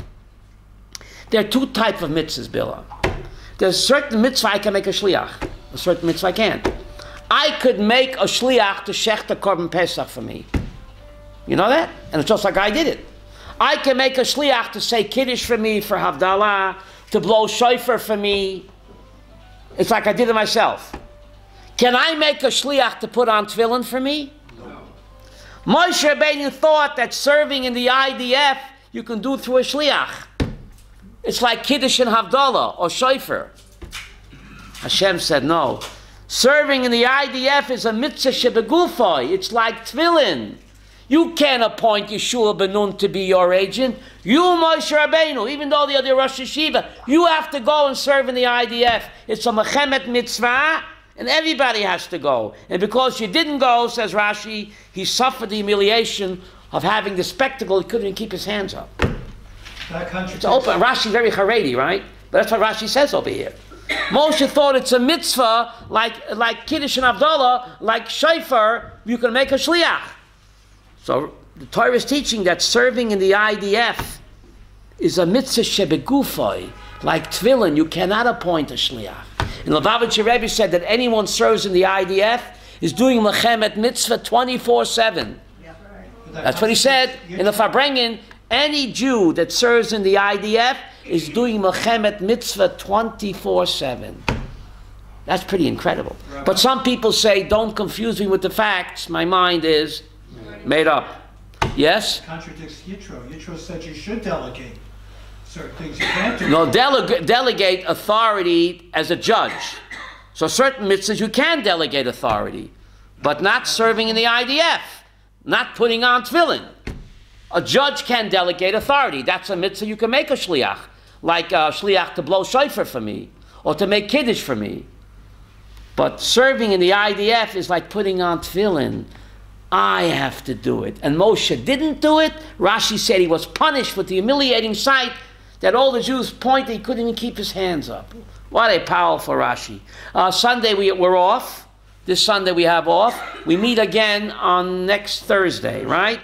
There are 2 types of mitzvahs, Billah. There's a certain mitzvah I can make a shliach. A certain mitzvah I can't. I could make a shliach to shech the korban pesach for me. You know that? And it's just like I did it. I can make a shliach to say kiddush for me, for havdalah, to blow shofar for me. It's like I did it myself. Can I make a shliach to put on tefillin for me? No. Moshe Rabbeinu thought that serving in the IDF you can do through a shliach. It's like kiddush and havdalah or shofar. Hashem said no. Serving in the IDF is a mitzvah shebegufoi. It's like tefillin. You can't appoint Yeshua ben Nun to be your agent. You, Moshe Rabbeinu, even though you're the Rosh Yeshiva, you have to go and serve in the IDF. It's a mechemet mitzvah, and everybody has to go. And because you didn't go, says Rashi, he suffered the humiliation of having the spectacle. He couldn't even keep his hands up. It's open. Rashi's very Haredi, right? But that's what Rashi says over here. Moshe thought it's a mitzvah, like Kiddush and Havdalah, like Shofar, you can make a shliach. So the Torah is teaching that serving in the IDF is a mitzvah shebegufoi, like tefillin. You cannot appoint a shliach. And Lubavitcher Rebbe said that anyone serves in the IDF is doing mechemet mitzvah 24/7. That's what he said in the Farbrengen. Any Jew that serves in the IDF is doing mechemet mitzvah 24/7. That's pretty incredible. But some people say, don't confuse me with the facts. My mind is made up. Yes? Contradicts Yitro. Yitro said you should delegate certain things you can't do. No, delegate authority as a judge. So certain mitzvahs you can delegate authority, but not serving in the IDF, not putting on tefillin. A judge can delegate authority. That's a mitzvah you can make a shliach, like a shliach to blow shofar for me, or to make kiddush for me. But serving in the IDF is like putting on tefillin. I have to do it. And Moshe didn't do it. Rashi said he was punished with the humiliating sight that all the Jews pointed, he couldn't even keep his hands up. What a powerful Rashi. Sunday we're off. This Sunday we have off. We meet again on next Thursday, right?